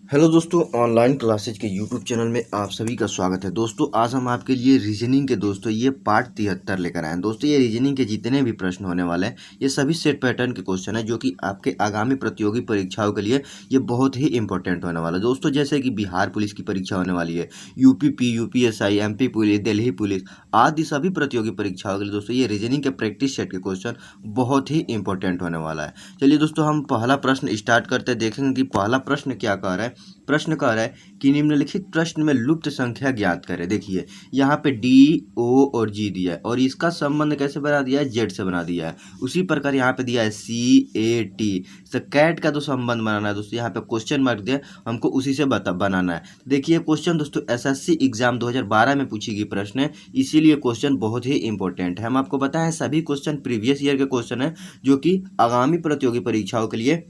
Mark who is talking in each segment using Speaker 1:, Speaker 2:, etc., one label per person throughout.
Speaker 1: Hello दोस्तों, online classes के YouTube channel में आप सभी का स्वागत है। दोस्तों आज हम आपके लिए रीजनिंग के ये पार्ट 73 लेकर आए हैं। दोस्तों ये रीजनिंग के जितने भी प्रश्न होने वाले हैं ये सभी सेट पैटर्न के क्वेश्चन है जो कि आपके आगामी प्रतियोगी परीक्षाओं के लिए ये बहुत ही इंपॉर्टेंट होने वाला है। दोस्तों जैसे कि बिहार पुलिस की परीक्षा होने वाली है, UP UPSI, MP police, Delhi police आदि सभी प्रतियोगी परीक्षाओं के लिए दोस्तों ये रीजनिंग के प्रैक्टिस सेट के क्वेश्चन बहुत ही इंपॉर्टेंट होने वाला है। चलिए दोस्तों हम पहला प्रश्न स्टार्ट करते देखेंगे कि पहला प्रश्न क्या कह रहा है। प्रश्न कह रहा है कि निम्नलिखित प्रश्न में लुप्त संख्या ज्ञात करें। देखिए यहाँ पे डी, ओ और जी दिया है और इसका संबंध कैसे बना दिया है, जेड से बना दिया है। उसी प्रकार यहाँ पे दिया है सी ए टी, तो कैट का तो संबंध बनाना है दोस्तों। यहाँ पे क्वेश्चन मार्क दिया हमको उसी से बनाना है। देखिए क्वेश्चन दोस्तों एसएससी एग्जाम 2012 में पूछी गई प्रश्न है, इसीलिए क्वेश्चन बहुत ही इंपॉर्टेंट है। हम आपको बताएं सभी क्वेश्चन प्रीवियस ईयर के क्वेश्चन है जो कि आगामी प्रतियोगी परीक्षाओं के लिए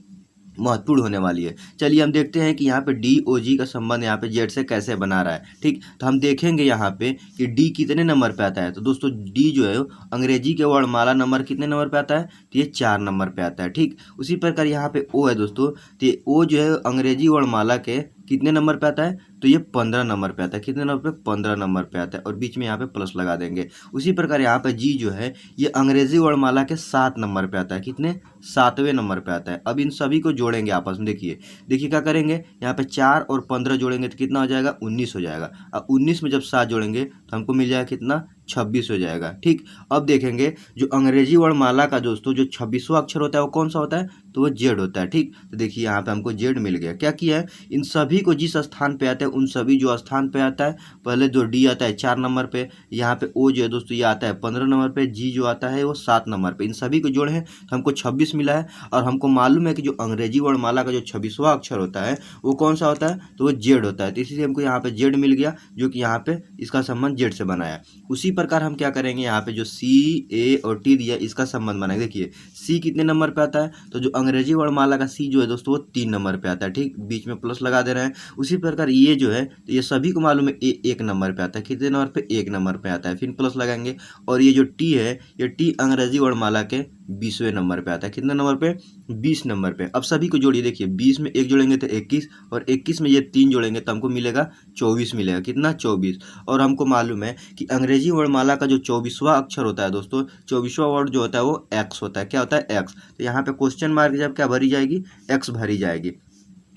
Speaker 1: महत्वपूर्ण होने वाली है। चलिए हम देखते हैं कि यहाँ पे डी ओ जी का संबंध यहाँ पे जेड से कैसे बना रहा है। ठीक, तो हम देखेंगे यहाँ पे कि डी कितने नंबर पे आता है। तो दोस्तों डी जो है अंग्रेजी के वर्णमाला नंबर कितने नंबर पे आता है, तो ये 4 नंबर पे आता है। ठीक, उसी प्रकार यहाँ पे ओ है दोस्तों, तो ये ओ जो है अंग्रेजी वर्णमाला के कितने नंबर पे आता है, तो ये 15 नंबर पे आता है। कितने नंबर पे, 15 नंबर पे आता है और बीच में यहाँ पे प्लस लगा देंगे। उसी प्रकार यहाँ पे जी जो है ये अंग्रेजी वर्णमाला के 7 नंबर पे आता है। कितने, 7वें नंबर पे आता है। अब इन सभी को जोड़ेंगे आपस में। देखिए देखिए क्या करेंगे, यहाँ पे 4 और 15 जोड़ेंगे तो कितना हो जाएगा, 19 हो जाएगा। अब 19 में जब 7 जोड़ेंगे तो हमको मिल जाएगा कितना, 26 हो जाएगा। ठीक, अब देखेंगे जो अंग्रेजी वर्णमाला का दोस्तों जो 26वां अक्षर होता है वो कौन सा होता है, तो वो जेड होता है। ठीक, तो देखिए यहाँ पे हमको जेड मिल गया। क्या किया है, इन सभी को जिस स्थान पे आता है उन सभी जो स्थान पे आता है, पहले जो डी आता है 4 नंबर पे, यहाँ पे ओ जो है दोस्तों ये आता है 15 नंबर पे, जी जो आता है वो 7 नंबर पे, इन सभी को जोड़े हैं तो हमको 26 मिला है। और हमको मालूम है कि जो अंग्रेजी वर्णमाला का जो 26वां अक्षर होता है वो कौन सा होता है, तो वो जेड होता है। तो इसीलिए हमको यहाँ पे जेड मिल गया जो कि यहाँ पे इसका संबंध जेड से बनाया। उसी प्रकार हम क्या करेंगे, यहाँ पे जो सी ए और टी दिया इसका संबंध बनाएंगे। देखिए सी कितने नंबर पे आता है, तो जो अंग्रेजी वर्णमाला का सी जो है दोस्तों वो 3 नंबर पे आता है। ठीक, बीच में प्लस लगा दे रहे हैं। उसी प्रकार ये जो है तो ये सभी को मालूम है ए 1 नंबर पे आता है। कितने नंबर पे, 1 नंबर पे आता है, फिर प्लस लगाएंगे। और ये जो टी है ये टी अंग्रेजी वर्णमाला के 20वें नंबर पे आता है। कितने नंबर पे, 20 नंबर पे। अब सभी को जोड़िए, देखिए 20 में 1 जोड़ेंगे तो 21 और 21 में ये 3 जोड़ेंगे तो हमको मिलेगा 24 मिलेगा। कितना, 24। और हमको मालूम है कि अंग्रेजी वर्णमाला का जो 24वां अक्षर होता है दोस्तों, 24वां वर्ड जो होता है वो एक्स होता है। क्या होता है, एक्स। तो यहाँ पे क्वेश्चन मार्क जब क्या भरी जाएगी, एक्स भरी जाएगी।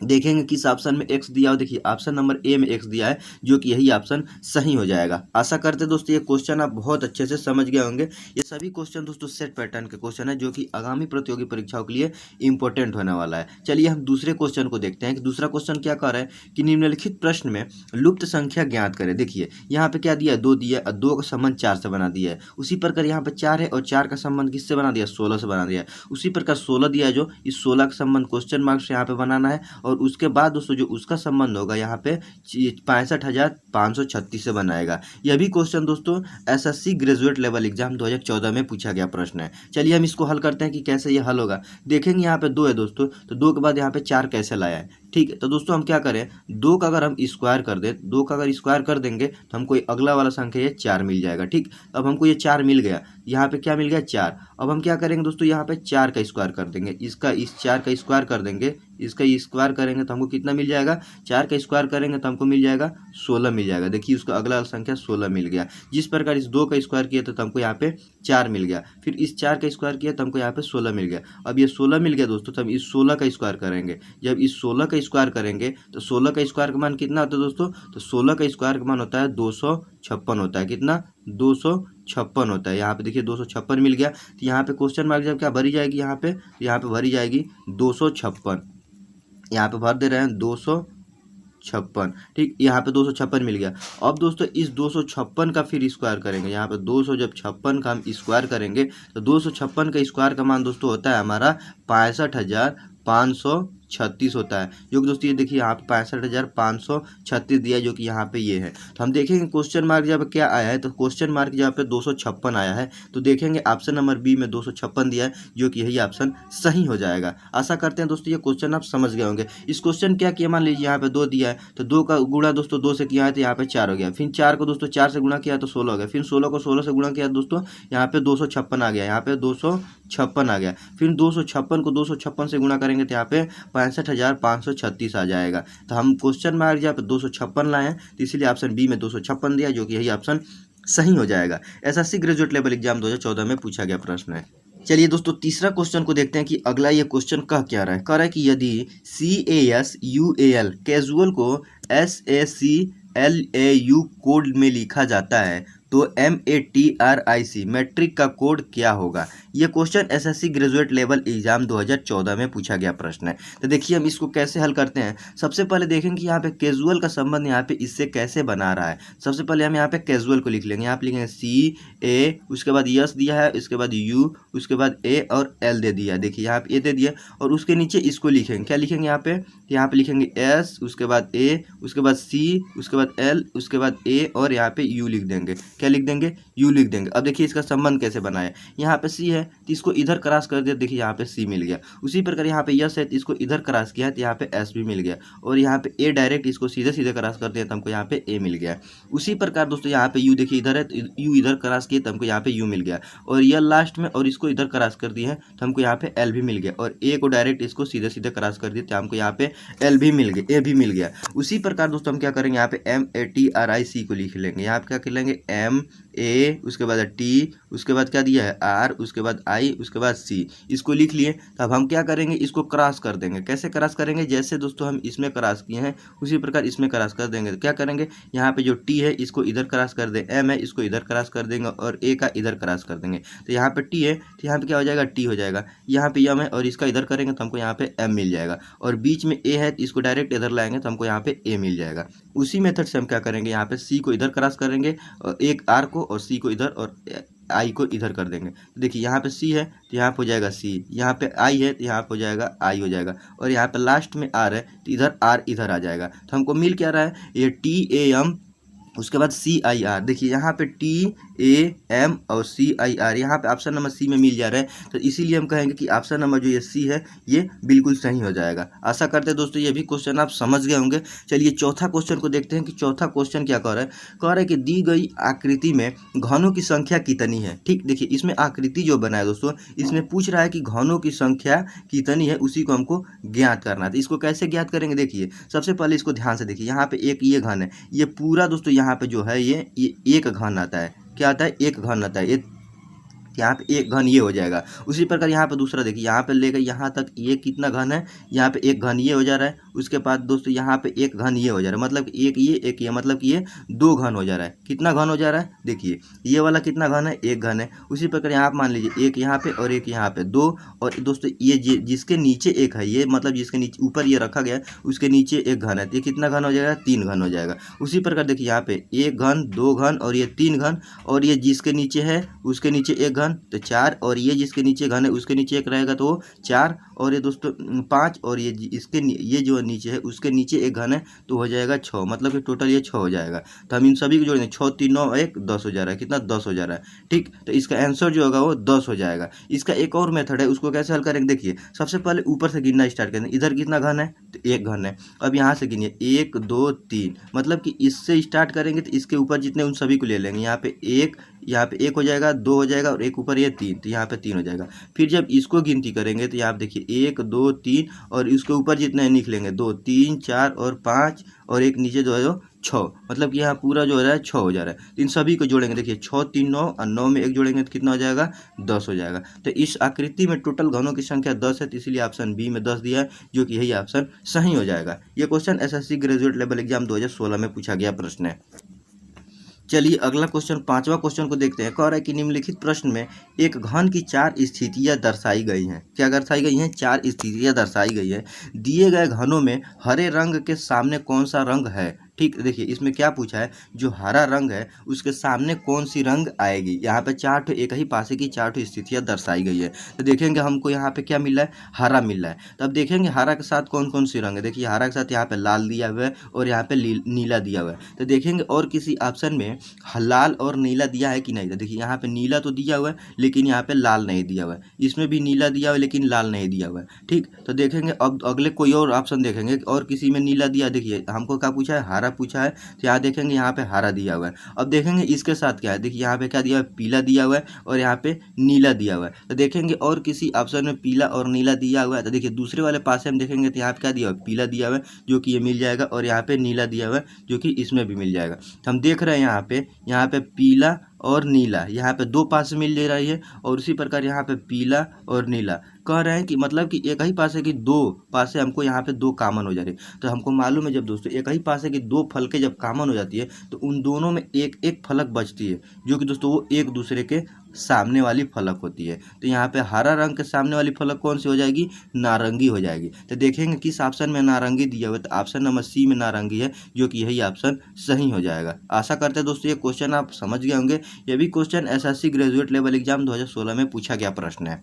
Speaker 1: देखेंगे किस ऑप्शन में एक्स दिया हो। देखिए ऑप्शन नंबर ए में एक्स दिया है जो कि यही ऑप्शन सही हो जाएगा। आशा करते दोस्तों ये क्वेश्चन आप बहुत अच्छे से समझ गए होंगे। ये सभी क्वेश्चन दोस्तों सेट पैटर्न के क्वेश्चन है जो कि आगामी प्रतियोगी परीक्षाओं के लिए इंपॉर्टेंट होने वाला है। चलिए हम दूसरे क्वेश्चन को देखते हैं कि दूसरा क्वेश्चन क्या कर रहा है कि निम्नलिखित प्रश्न में लुप्त संख्या ज्ञात करें। देखिए यहाँ पे क्या दिया है, 2 दिया है, 2 का संबंध 4 से बना दिया है। उसी प्रकार यहाँ पे 4 है और 4 का संबंध किससे बना दिया, 16 से बना दिया है। उसी प्रकार 16 दिया है जो इस 16 का संबंध क्वेश्चन मार्क से यहाँ पे बनाना है। और उसके बाद दोस्तों जो उसका संबंध होगा यहाँ पे 65,536 से बनाएगा। यह भी क्वेश्चन दोस्तों एसएससी ग्रेजुएट लेवल एग्जाम 2014 में पूछा गया प्रश्न है। चलिए हम इसको हल करते हैं कि कैसे ये हल होगा। देखेंगे यहाँ पे 2 है दोस्तों, तो 2 के बाद यहाँ पे 4 कैसे लाया है। ठीक है, तो दोस्तों हम क्या करें, 2 का अगर हम स्क्वायर कर दें, 2 का अगर स्क्वायर कर देंगे तो हमको अगला वाला संख्या ये 4 मिल जाएगा। ठीक, अब हमको ये 4 मिल गया, यहाँ पे क्या मिल गया, 4। अब हम क्या करेंगे दोस्तों, यहाँ पे 4 का स्क्वायर कर देंगे, इसका इस 4 का स्क्वायर कर देंगे, इसका स्क्वायर करेंगे तो हमको कितना मिल जाएगा, 4 का स्क्वायर करेंगे तो हमको मिल जाएगा 16 मिल जाएगा। देखिए उसका अगला संख्या 16 मिल गया। जिस प्रकार इस 2 का स्क्वायर किया तो हमको यहाँ पे 4 मिल गया, फिर इस 4 का स्क्वायर किया तो हमको यहाँ पे 16 मिल गया। अब ये 16 मिल गया दोस्तों, तो हम इस 16 का स्क्वायर करेंगे। जब इस 16 का स्क्वायर करेंगे तो 16 का स्क्वायर का मान कितना होता है दोस्तों, तो 16 का स्क्वायर का मान होता है 256 होता है। कितना, 256 होता है। यहाँ पे देखिए 256 मिल गया। तो यहाँ पे क्वेश्चन मार्क जब क्या भरी जाएगी, यहाँ पे भरी जाएगी 256। यहाँ पे भर दे रहे हैं 256। ठीक, यहाँ पे 256 मिल गया। अब दोस्तों इस 256 का फिर स्क्वायर करेंगे। यहाँ पे 200 जब 56 का हम स्क्वायर करेंगे तो 256 का स्क्वायर का मान दोस्तों होता है हमारा 65,536 होता है। जो कि दोस्तों ये देखिए यहाँ पे 65,536 दिया है जो कि यहाँ पे ये है। तो हम देखेंगे क्वेश्चन मार्क जब क्या आया है, तो क्वेश्चन मार्क जहाँ पे 256 आया है तो देखेंगे ऑप्शन नंबर बी में 256 दिया है जो कि यही ऑप्शन सही हो जाएगा। आशा करते हैं दोस्तों ये क्वेश्चन आप समझ गए होंगे। इस क्वेश्चन क्या किया, मान लीजिए यहाँ पे 2 दिया है तो 2 का गुणा दोस्तों 2 से किया है तो यहाँ पे 4 हो गया, फिर 4 को दोस्तों 4 से गुणा किया तो 16 हो गया, फिर 16 को 16 से गुणा किया दोस्तों यहाँ पे 256 आ गया। यहाँ पे 256 256 आ गया। फिर 256 को 256 से गुणा करेंगे तो यहाँ पे 65,536 आ जाएगा। तो हम क्वेश्चन में यहाँ पे 256 लाए हैं, तो इसीलिए ऑप्शन बी में 256 दिया, जो कि यही ऑप्शन सही हो जाएगा। एसएससी ग्रेजुएट लेवल एग्जाम 2014 में पूछा गया प्रश्न है। चलिए दोस्तों, तीसरा क्वेश्चन को देखते हैं कि अगला ये क्वेश्चन कह क्या रहा है। कह रहा है कि यदि CASUAL कैजुअल को SACLAU कोड में लिखा जाता है तो MATRIC मैट्रिक का कोड क्या होगा। ये question SSC graduate level exam 2014 में पूछा गया प्रश्न है। तो देखिए हम इसको कैसे हल करते हैं। सबसे पहले देखेंगे यहाँ पे कैजुअल का संबंध यहाँ पे इससे कैसे बना रहा है। सबसे पहले हम यहाँ पे कैजुअल को लिख लेंगे। यहाँ पे लिखेंगे CA, उसके बाद यस दिया है, उसके बाद U, उसके बाद A और L दे दिया। देखिए यहाँ पे A दे दिया और उसके नीचे इसको लिखेंगे। क्या लिखेंगे यहाँ पे लिखेंगे S, उसके बाद A, उसके बाद C, उसके बाद L, उसके बाद A और यहाँ पे U लिख देंगे। क्या लिख देंगे? U लिख देंगे। अब देखिए इसका संबंध कैसे बनाया। यहाँ पे C है तो इसको इधर क्रॉस कर दिया, देखिए यहाँ पे C मिल गया। उसी प्रकार यहाँ पे यस है तो इसको इधर क्रॉस किया तो यहाँ पे S भी मिल गया, और यहाँ पे A डायरेक्ट इसको सीधे सीधे क्रॉस कर दिया तो हमको यहाँ पे A मिल गया। उसी प्रकार दोस्तों यहाँ पे U देखिए इधर है तो U इधर क्रॉस किए तो हमको यहाँ पे U मिल गया, और यह लास्ट में और इसको इधर क्रॉस कर दिए हैं तो हमको यहाँ पे L भी मिल गया, और A को डायरेक्ट इसको सीधे सीधे क्रॉस कर दिए तो हमको यहाँ पे L भी मिल गया, A भी मिल गया। उसी प्रकार दोस्तों हम क्या करेंगे, यहाँ पे MATRIC को लिख लेंगे। यहाँ पे क्या कर लेंगे MA, उसके बाद T, उसके बाद क्या दिया है R, उसके बाद I, उसके बाद C, इसको लिख लिए। तो अब हम क्या करेंगे, इसको क्रॉस कर देंगे। कैसे क्रॉस करेंगे, जैसे दोस्तों हम इसमें क्रॉस किए हैं उसी प्रकार इसमें क्रॉस कर देंगे। तो क्या करेंगे, यहाँ पे जो T है इसको इधर क्रॉस कर दें, M है इसको इधर क्रॉस कर देंगे, और A का इधर क्रॉस कर देंगे। तो यहाँ पे T है तो यहाँ पे क्या हो जाएगा, T हो जाएगा। यहाँ पे M है और इसका इधर करेंगे तो हमको यहाँ पे M मिल जाएगा, और बीच में A है तो इसको डायरेक्ट इधर लाएंगे तो हमको यहाँ पे A मिल जाएगा। उसी मेथड से हम क्या करेंगे, यहाँ पे C को इधर क्रॉस करेंगे, और एक R को और C को इधर और I को इधर कर देंगे। तो देखिए यहाँ पे C है तो यहाँ पे हो जाएगा C, यहाँ पे I है तो यहाँ पे हो जाएगा I हो जाएगा, और यहाँ पे लास्ट में R है तो इधर R इधर आ जाएगा। तो हमको मिल क्या रहा है, ये TAM, उसके बाद CIR। देखिए यहाँ पे TAM और CIR, यहाँ पे ऑप्शन नंबर C में मिल जा रहा है, तो इसीलिए हम कहेंगे कि ऑप्शन नंबर जो ये C है ये बिल्कुल सही हो जाएगा। आशा करते हैं दोस्तों ये भी क्वेश्चन आप समझ गए होंगे। चलिए चौथा क्वेश्चन को देखते हैं कि चौथा क्वेश्चन क्या कह रहा है। कह रहा है कि दी गई आकृति में घनों की संख्या कितनी है। ठीक, देखिए इसमें आकृति जो बनाया दोस्तों, इसमें पूछ रहा है कि घनों की संख्या कितनी है, उसी को हमको ज्ञात करना है। तो इसको कैसे ज्ञात करेंगे, देखिए सबसे पहले इसको ध्यान से देखिए। यहाँ पे एक ये घन है, ये पूरा दोस्तों यहाँ पे जो है ये एक घन आता है। क्या आता है, एक घन आता है। ये यहाँ पे एक घन ये हो जाएगा। उसी प्रकार यहाँ पे दूसरा देखिए, यहाँ पे लेकर यहाँ तक ये कितना घन है, यहाँ पे एक घन ये हो जा रहा है। उसके बाद दोस्तों यहाँ पे एक घन ये हो जा रहा है, मतलब एक ये मतलब कि ये दो घन हो जा रहा है। कितना घन हो जा रहा है, देखिए ये वाला कितना घन है, एक घन है। उसी प्रकार यहाँ पे मान लीजिए एक यहाँ पे और एक यहाँ पे, दो। और दोस्तों ये जिसके नीचे एक है, ये मतलब जिसके नीचे ऊपर ये रखा गया है उसके नीचे एक घन है, तो ये कितना घन हो जाएगा, तीन घन हो जाएगा। उसी प्रकार देखिए यहाँ पे एक घन, दो घन और ये तीन घन, और ये जिसके नीचे है उसके नीचे एक घन तो चार, और ये जिसके नीचे घन है उसके नीचे एक रहेगा तो वो चार, और ये दोस्तों पाँच, और ये ये जो नीचे है उसके नीचे एक घन है तो हो जाएगा छः, मतलब कि टोटल ये 6 हो जाएगा। तो हम इन सभी को जोड़ेंगे, 6 3 9 1 10 हो जा रहा है। कितना, 10 हो जा रहा है। ठीक, तो इसका आंसर जो होगा वो 10 हो जाएगा। इसका एक और मेथड है, उसको कैसे हल करेंगे, देखिए सबसे पहले ऊपर से गिनना स्टार्ट करेंगे। इधर कितना घन है, तो एक घन है। अब यहाँ से गिनिए 1 2 3, मतलब कि इससे स्टार्ट करेंगे तो इसके ऊपर जितने उन सभी को ले लेंगे। यहाँ पे एक हो जाएगा, दो हो जाएगा, और एक ऊपर ये 3, तो यहाँ पे 3 हो जाएगा। फिर जब इसको गिनती करेंगे तो यहाँ पे देखिए 1 2 3, और इसके ऊपर जितने लिख लेंगे 2 3 4 और 5, और एक नीचे जो है वो 6, मतलब कि यहाँ पूरा जो हो रहा है 6 हो जा रहा है। तो इन सभी को जोड़ेंगे, देखिए 6 3 9, और 9 में एक जोड़ेंगे तो कितना हो जाएगा, 10 हो जाएगा। तो इस आकृति में टोटल घनों की संख्या 10 है, तो इसीलिए ऑप्शन बी में 10 दिया है, जो कि यही ऑप्शन सही हो जाएगा। ये question SSC graduate level exam 2016 में पूछा गया प्रश्न है। चलिए अगला क्वेश्चन, पांचवा क्वेश्चन को देखते हैं। कह रहा है कि निम्नलिखित प्रश्न में एक घन की 4 स्थितियां दर्शाई गई हैं। क्या दर्शाई गई हैं, 4 स्थितियां दर्शाई गई है। दिए गए घनों में हरे रंग के सामने कौन सा रंग है। ठीक, देखिए इसमें क्या पूछा है, जो हरा रंग है उसके सामने कौन सी रंग आएगी। यहाँ पे 4 ठो एक ही पासे की 4 ठो स्थितियाँ दर्शाई गई है। तो देखेंगे हमको यहाँ पे क्या मिल रहा है, हरा मिल रहा है। तो अब देखेंगे हरा के साथ कौन कौन सी रंग है। देखिए हरा के साथ यहाँ पे लाल दिया हुआ है, और यहाँ पे नीला दिया हुआ है। तो देखेंगे और किसी ऑप्शन में लाल और नीला दिया है कि नहीं। तो देखिए यहाँ पे नीला तो दिया हुआ है, लेकिन यहाँ पे लाल नहीं दिया हुआ है। इसमें भी नीला दिया हुआ है, लेकिन लाल नहीं दिया हुआ है। ठीक, तो देखेंगे अब अगले कोई और ऑप्शन देखेंगे और किसी में नीला दिया। देखिए हमको क्या पूछा है, हरा हरा पूछा है तो यहाँ देखेंगे यहाँ पे हरा दिया हुआ है। अब देखेंगे इसके साथ क्या है, देखिए यहाँ पे क्या दिया हुआ है, पीला दिया हुआ है और यहाँ पे नीला दिया हुआ है। तो देखेंगे और किसी ऑप्शन में पीला और नीला दिया हुआ है तो देखिए दूसरे वाले पास से हम देखेंगे तो यहाँ पे क्या दिया हुआ है, पीला दिया हुआ है जो कि ये मिल जाएगा, और यहाँ पे नीला दिया हुआ है जो कि इसमें भी मिल जाएगा। तो हम देख रहे हैं यहाँ पे पीला और नीला यहाँ पे दो पास मिल ले रही है, और उसी प्रकार यहाँ पे पीला और नीला कह रहे हैं कि मतलब कि एक ही पासे की दो पासे हमको यहाँ पे दो कामन हो जा रही है। तो हमको मालूम है जब दोस्तों एक ही पासे की दो फलके जब कामन हो जाती है तो उन दोनों में एक एक फलक बचती है, जो कि दोस्तों वो एक दूसरे के सामने वाली फलक होती है। तो यहाँ पे हरा रंग के सामने वाली फलक कौन सी हो जाएगी, नारंगी हो जाएगी। तो देखेंगे किस ऑप्शन में नारंगी दिया हुआ है, तो ऑप्शन नंबर सी में नारंगी है, जो कि यही ऑप्शन सही हो जाएगा। आशा करते हैं दोस्तों ये क्वेश्चन आप समझ गए होंगे। ये भी question SSC graduate level exam 2016 में पूछा गया प्रश्न है।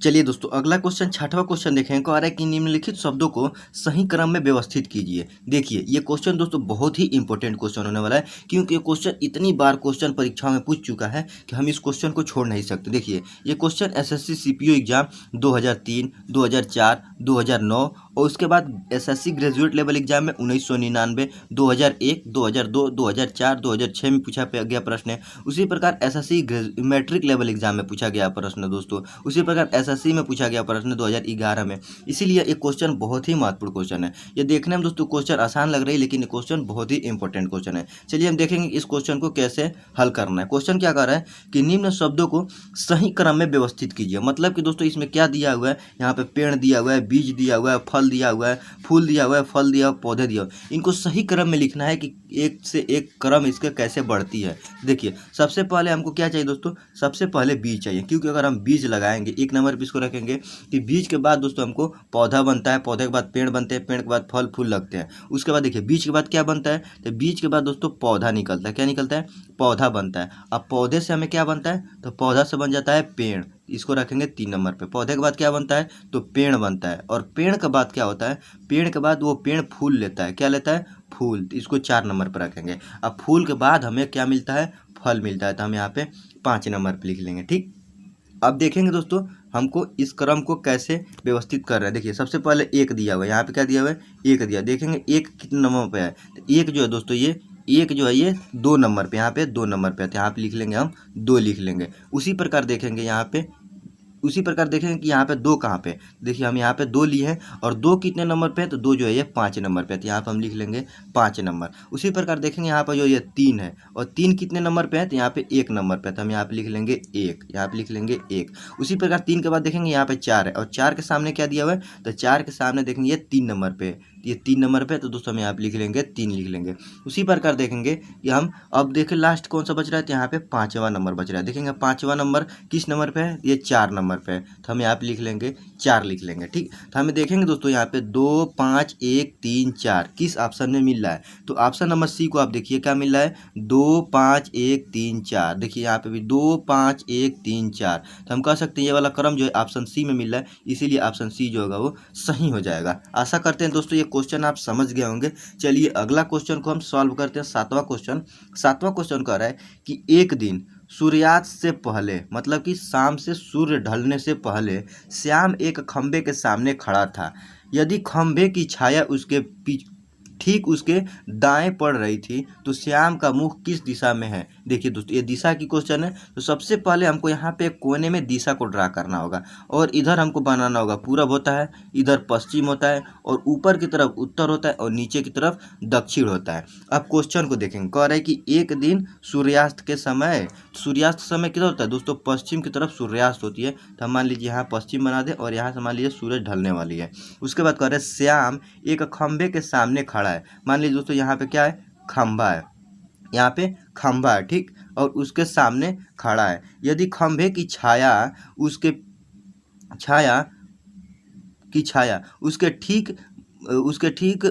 Speaker 1: चलिए दोस्तों अगला क्वेश्चन, छठवां क्वेश्चन देखें, कह रहा है कि निम्नलिखित शब्दों को सही क्रम में व्यवस्थित कीजिए। देखिए ये क्वेश्चन दोस्तों बहुत ही इंपॉर्टेंट क्वेश्चन होने वाला है, क्योंकि ये क्वेश्चन इतनी बार क्वेश्चन परीक्षाओं में पूछ चुका है कि हम इस क्वेश्चन को छोड़ नहीं सकते। देखिए ये क्वेश्चन एसएससी सीपीओ एग्जाम 2003, 2004, 2009 और उसके बाद एसएससी ग्रेजुएट लेवल एग्जाम में 1999, 2001, 2002, 2004, 2006 में पूछा गया प्रश्न है। उसी प्रकार एसएससी मैट्रिक लेवल एग्जाम में पूछा गया प्रश्न है दोस्तों। उसी प्रकार एसएससी में पूछा गया प्रश्न 2011 में। इसीलिए ये क्वेश्चन बहुत ही महत्वपूर्ण क्वेश्चन है। ये देखने में दोस्तों क्वेश्चन आसान लग रही है, लेकिन ये क्वेश्चन बहुत ही इंपॉर्टेंट क्वेश्चन है। चलिए हम देखेंगे इस क्वेश्चन को कैसे हल करना है। क्वेश्चन क्या कर रहा है कि निम्न शब्दों को सही क्रम में व्यवस्थित कीजिए। मतलब कि दोस्तों इसमें क्या दिया हुआ है, यहाँ पे पेड़ दिया हुआ है, बीज दिया हुआ है, फल दिया हुआ है, फूल दिया हुआ है, फल दिया हुआ, पौधे दिया हुआ है। इनको सही क्रम में लिखना है कि एक से एक क्रम इसके कैसे बढ़ती है। देखिए सबसे पहले हमको क्या चाहिए दोस्तों, सबसे पहले बीज चाहिए, क्योंकि अगर हम बीज लगाएंगे एक नंबर पे इसको रखेंगे कि बीज के बाद दोस्तों हमको पौधा बनता है, पौधे के बाद पेड़ बनते हैं, पेड़ के बाद फल फूल लगते हैं। उसके बाद देखिए बीज के बाद क्या बनता है, तो बीज के बाद दोस्तों पौधा निकलता है। क्या निकलता है, पौधा बनता है। अब पौधे से हमें क्या बनता है, तो पौधा से बन जाता है पेड़, इसको रखेंगे 3 नंबर पे। पौधे के बाद क्या बनता है, तो पेड़ बनता है। और पेड़ के बाद क्या होता है, पेड़ के बाद वो पेड़ फूल लेता है। क्या लेता है, फूल, इसको 4 नंबर पर रखेंगे। अब फूल के बाद हमें क्या मिलता है, फल मिलता है, तो हम यहाँ पे 5 नंबर पर लिख लेंगे। ठीक, अब देखेंगे दोस्तों हमको इस क्रम को कैसे व्यवस्थित कर रहे हैं। देखिए सबसे पहले एक दिया हुआ है, यहाँ पे क्या दिया हुआ है, एक दिया। देखेंगे एक कितने नंबर पे है, तो एक जो है दोस्तों ये एक जो है ये 2 नंबर पे, यहाँ पे 2 नंबर पे है, तो यहाँ पे लिख लेंगे हम 2 लिख लेंगे। उसी प्रकार देखेंगे यहाँ पे, उसी प्रकार देखेंगे कि यहाँ पे 2 कहाँ पे, देखिए हम यहाँ पे 2 लिए हैं, और 2 कितने नंबर पे है, तो 2 जो है ये 5 नंबर पे है, तो यहाँ पे हम लिख लेंगे 5 नंबर। उसी प्रकार देखेंगे यहाँ पर जो ये 3 है, और 3 कितने नंबर पे है, तो यहाँ पे 1 नंबर पे है, तो हम यहाँ पे लिख लेंगे 1, यहाँ पे लिख लेंगे 1। उसी प्रकार 3 के बाद देखेंगे यहाँ पे 4 है, और 4 के सामने क्या दिया हुआ है, तो 4 के सामने देखेंगे ये 3 नंबर पे है, ये 3 नंबर पे, तो दोस्तों हम यहाँ पे लिख लेंगे 3 लिख लेंगे। उसी प्रकार देखेंगे कि हम अब देखें लास्ट कौन सा बच रहा है, तो यहाँ पे 5वां नंबर बच रहा है। देखेंगे 5वां नंबर किस नंबर पे है, ये 4 नंबर पे है, तो हम यहाँ पे लिख लेंगे 4 लिख लेंगे। ठीक, तो हमें देखेंगे दोस्तों यहाँ पे 2, 5, 1, 3, 4 किस ऑप्शन में मिल रहा है, तो ऑप्शन नंबर सी को आप देखिए क्या मिल रहा है, 2, 5, 1, 3, 4। देखिए यहाँ पे भी 2, 5, 1, 3, 4, तो हम कह सकते हैं ये वाला क्रम जो है ऑप्शन सी में मिल रहा है, इसीलिए ऑप्शन सी जो होगा वो सही हो जाएगा। आशा करते हैं दोस्तों ये क्वेश्चन आप समझ गए होंगे। चलिए अगला क्वेश्चन को हम सॉल्व करते हैं। 7वां क्वेश्चन, 7वां क्वेश्चन कह रहा है कि एक दिन सूर्यास्त से पहले, मतलब कि शाम से सूर्य ढलने से पहले श्याम एक खंबे के सामने खड़ा था। यदि खंबे की छाया उसके ठीक उसके दाएं पड़ रही थी तो श्याम का मुख किस दिशा में है। देखिए दोस्तों ये दिशा की क्वेश्चन है, तो सबसे पहले हमको यहाँ पे कोने में दिशा को ड्रा करना होगा, और इधर हमको बनाना होगा पूरब होता है, इधर पश्चिम होता है, और ऊपर की तरफ उत्तर होता है, और नीचे की तरफ दक्षिण होता है। अब क्वेश्चन को देखेंगे, कह रहे हैं कि एक दिन सूर्यास्त के समय, सूर्यास्त समय किधर होता है दोस्तों, पश्चिम की तरफ सूर्यास्त होती है, तो हम मान लीजिए यहाँ पश्चिम बना दे, और यहाँ से मान लीजिए सूरज ढलने वाली है। उसके बाद कह रहे हैं श्याम एक खंबे के सामने खड़ा है। मान लीजिए दोस्तों यहाँ पे क्या है, खंबा है, यहाँ पे खंबा है, ठीक, और उसके सामने खड़ा है। यदि खंबे की छाया उसके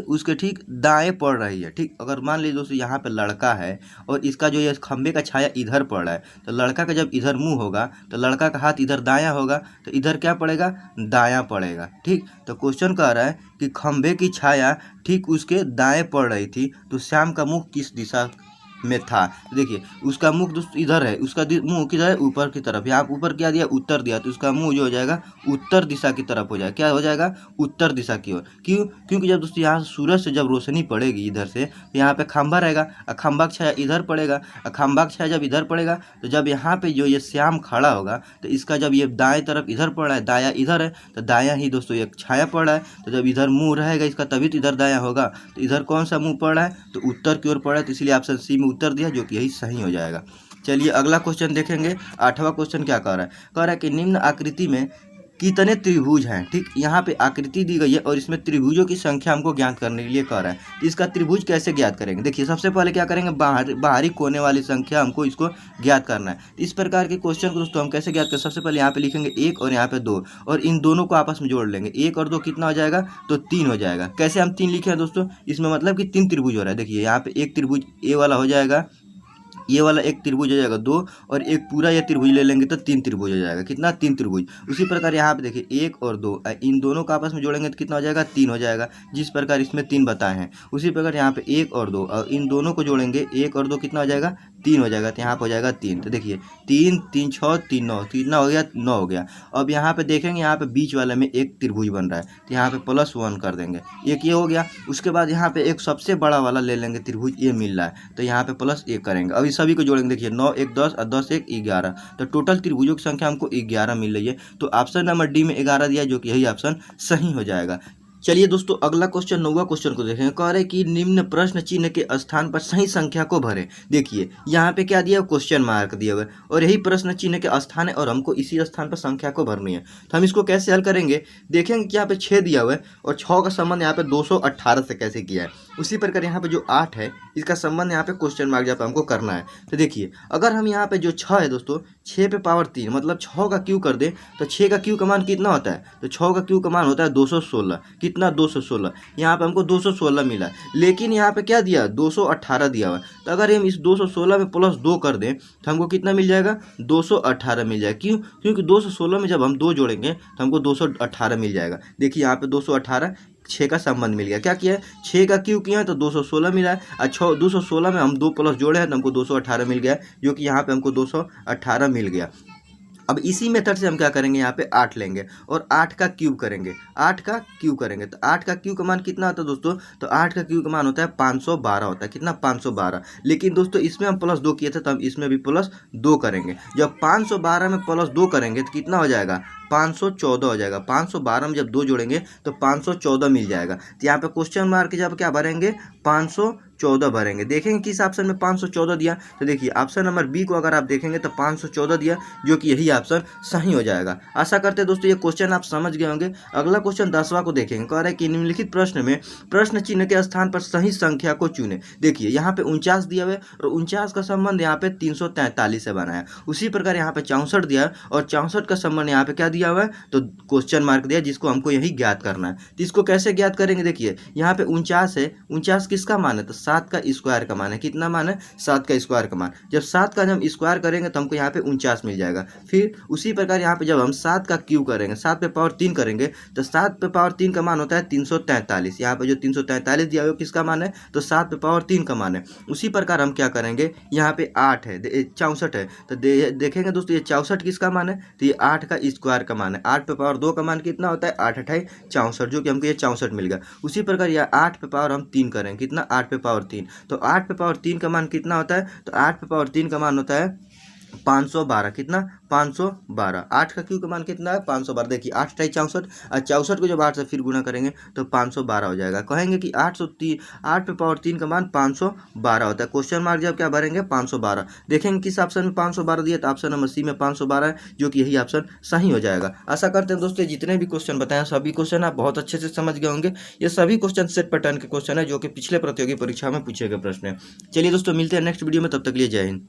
Speaker 1: उसके ठीक दाएं पड़ रही है। ठीक, अगर मान लीजिए दोस्तों यहाँ पे लड़का है और इसका जो ये खंबे का छाया इधर पड़ रहा है, तो लड़का का जब इधर मुंह होगा तो लड़का का हाथ इधर दायां होगा, तो इधर क्या पड़ेगा, दायां पड़ेगा। ठीक, तो क्वेश्चन कह रहा है कि खंबे की छाया ठीक उसके दाएं पड़ रही थी, तो श्याम का मुख किस दिशा में था। देखिए उसका मुख दोस्तों इधर है, उसका मुंह किधर है, ऊपर की तरफ। यहाँ ऊपर क्या दिया, उत्तर दिया, तो उसका मुंह जो हो जाएगा उत्तर दिशा की तरफ हो जाएगा। क्या हो जाएगा, उत्तर दिशा की ओर। क्यों, क्योंकि जब दोस्तों यहाँ सूरज से जब रोशनी पड़ेगी इधर से, तो यहाँ पे खंभा रहेगा और खंभा की छाया इधर पड़ेगा, और खंभा की छाया जब इधर पड़ेगा तो जब यहाँ पे जो ये श्याम खड़ा होगा तो इसका जब ये दाएं तरफ इधर पड़ रहा है, दाया इधर है, तो दाया ही दोस्तों एक छाया पड़ रहा है। तो जब इधर मुंह रहेगा इसका तभी तो इधर दाया होगा। तो इधर कौन सा मुंह पड़ रहा है, तो उत्तर की ओर पड़ रहा है, तो इसलिए ऑप्शन सी में उत्तर दिया, जो कि यही सही हो जाएगा। चलिए अगला क्वेश्चन देखेंगे। 8वां क्वेश्चन क्या कह रहा है, कह रहा है कि निम्न आकृति में कितने त्रिभुज हैं। ठीक, यहाँ पे आकृति दी गई है और इसमें त्रिभुजों की संख्या हमको ज्ञात करने के लिए कह रहा है। तो इसका त्रिभुज कैसे ज्ञात करेंगे, देखिए सबसे पहले क्या करेंगे, बाहरी कोने वाली संख्या हमको इसको ज्ञात करना है। इस प्रकार के क्वेश्चन को दोस्तों हम कैसे ज्ञात करें, सबसे पहले यहाँ पे लिखेंगे 1 और यहाँ पे 2, और इन दोनों को आपस में जोड़ लेंगे। 1 और 2 कितना हो जाएगा, तो 3 हो जाएगा। कैसे हम 3 लिखे हैं दोस्तों, इसमें मतलब कि 3 त्रिभुज हो रहा है। देखिए यहाँ पे एक त्रिभुज ए वाला हो जाएगा, ये वाला एक त्रिभुज हो जाएगा 2, और एक पूरा ये त्रिभुज ले लेंगे तो 3 त्रिभुज हो जाएगा। कितना, 3 त्रिभुज। उसी प्रकार यहाँ पे देखिए 1 और 2, इन दोनों को आपस में जोड़ेंगे तो कितना हो जाएगा, 3 हो जाएगा, जिस प्रकार इसमें 3 बताए हैं। उसी प्रकार यहाँ पे 1 और 2, और इन दोनों को जोड़ेंगे, 1 और 2 कितना हो जाएगा, 3 हो जाएगा। तो यहाँ पे हो जाएगा 3। तो देखिए 3 3 6 3 9, कितना हो गया, 9 हो गया। अब यहाँ पे देखेंगे, यहाँ पे बीच वाले में एक त्रिभुज बन रहा है, तो यहाँ पे +1 कर देंगे, एक ये हो गया। उसके बाद यहाँ पे एक सबसे बड़ा वाला ले लेंगे त्रिभुज, ये मिल रहा है, तो यहाँ पे +1 करेंगे। अब इस सभी को जोड़ेंगे, देखिए 9 1 10 और 10 1 11, तो टोटल त्रिभुजों की संख्या हमको 11 मिल रही है। तो ऑप्शन नंबर डी में 11 दिया, जो कि यही ऑप्शन सही हो जाएगा। चलिए दोस्तों अगला क्वेश्चन 9वां क्वेश्चन को देखेंगे। कह रहे कि निम्न प्रश्न चिन्ह के स्थान पर सही संख्या को भरें। देखिए यहाँ पे क्या दिया, क्वेश्चन मार्क दिया हुआ है, और यही प्रश्न चिन्ह के स्थान है और हमको इसी स्थान पर संख्या को भरनी है। तो हम इसको कैसे हल करेंगे, देखेंगे कि यहाँ पे 6 दिया हुआ है और 6 का संबंध यहाँ पे 218 से कैसे किया है। उसी प्रकार यहाँ पे जो 8 है इसका संबंध यहाँ पे क्वेश्चन मार्क जहाँ पे हमको करना है। तो देखिए अगर हम यहाँ पे जो 6 है दोस्तों, 6 पे पावर 3 मतलब 6 का क्यू कर दे, तो 6 का क्यू का मान कितना होता है, तो 6 का क्यू का मान होता है 216। कितना, 216। यहाँ पे हमको 216 मिला, लेकिन यहाँ पे क्या दिया, 218 दिया हुआ है। तो अगर हम इस 216 में +2 कर दें तो हमको कितना मिल जाएगा, 218 मिल जाएगा। क्यों, क्योंकि 216 में जब हम 2 जोड़ेंगे तो हमको 218 मिल जाएगा। देखिए यहाँ पे 218, 6 का संबंध मिल गया। क्या किया है, 6 का क्यू किया है तो 216 मिला है, अच्छा 216 में हम 2 प्लस जोड़े हैं तो हमको 218 मिल गया, जो कि यहाँ पे हमको 218 मिल गया। अब इसी मेथड से हम क्या करेंगे, यहाँ पे 8 लेंगे और 8 का क्यूब करेंगे, 8 का क्यूब करेंगे। तो 8 का क्यूब का मान कितना होता है दोस्तों, तो 8 का क्यूब का मान होता है 512 होता है। कितना, 512। लेकिन दोस्तों इसमें हम +2 किए थे तो हम इसमें भी +2 करेंगे। जब 512 में +2 करेंगे तो कितना हो जाएगा, 514 हो जाएगा। 512 में जब 2 जोड़ेंगे तो 514 मिल जाएगा। तो यहाँ पे क्वेश्चन मार्क जब क्या भरेंगे, 514 भरेंगे। देखेंगे किस ऑप्शन में 514 दिया, तो देखिए ऑप्शन नंबर बी को अगर आप देखेंगे तो 514 दिया, जो कि यही ऑप्शन सही हो जाएगा। आशा करते हैं दोस्तों ये क्वेश्चन आप समझ गए होंगे। अगला क्वेश्चन 10वां को देखेंगे। कह रहा है कि निम्नलिखित प्रश्न में प्रश्न चिन्ह के स्थान पर सही संख्या को चुने। देखिए यहाँ पे 49 दिया हुआ है और 49 का संबंध यहाँ पे 343 से बना है। उसी प्रकार यहाँ पे 64 दिया है और 64 का संबंध यहाँ पे क्या दिया हुआ है, तो क्वेश्चन मार्क दिया, जिसको हमको यही ज्ञात करना है। तो इसको कैसे ज्ञात करेंगे, देखिए यहाँ पे 49 है, 49 किसका मान है, तो 7 का स्क्वायर का मान है। कितना मान है, 7 का स्क्वायर का मान। जब 7 का हम स्क्वायर करेंगे तो हमको यहाँ पे 49 मिल जाएगा। फिर उसी प्रकार यहाँ पे जब हम 7 का क्यूब करेंगे, 7 पे पावर 3 करेंगे, तो 7 पे पावर 3 का मान होता है 343। यहाँ पे जो 343 दिया हुआ है किसका मान है, तो 7 पे पावर 3 का मान है। उसी प्रकार हम क्या करेंगे, यहाँ पे 8 है, 64 है, तो देखेंगे दोस्तों ये 64 किसका मान है, तो ये 8 का स्क्वायर का मान है। 8 पे पावर 2 का मान कितना होता है, 8 8 64, जो कि हमको ये 64 मिल गया। उसी प्रकार यह 8 पे पावर हम 3 करेंगे, कितना, 8 पे पावर 3, तो 8 पे पावर 3 का मान कितना होता है, तो 8 पे पावर 3 का मान होता है 512। कितना, 512। 8 का क्यू का मान कितना है, 512। देखिए 8 × 64 और 64 को जब 8 से फिर गुना करेंगे तो 512 हो जाएगा। कहेंगे कि 8 पे पावर 3 का मान 512 होता है। क्वेश्चन मार्क जब क्या भरेंगे, 512। देखेंगे किस ऑप्शन में 512 दिया, तो ऑप्शन नंबर सी में 512 है, जो कि यही ऑप्शन सही हो जाएगा। आशा करते हैं दोस्तों जितने भी क्वेश्चन बताएं सभी क्वेश्चन आप बहुत अच्छे से समझ गए होंगे। ये सभी क्वेश्चन सेट पैटर्न के क्वेश्चन है, जो कि पिछले प्रतियोगी परीक्षा में पूछे गए प्रश्न है। चलिए दोस्तों मिलते हैं नेक्स्ट वीडियो में, तब तक के लिए जय हिंद।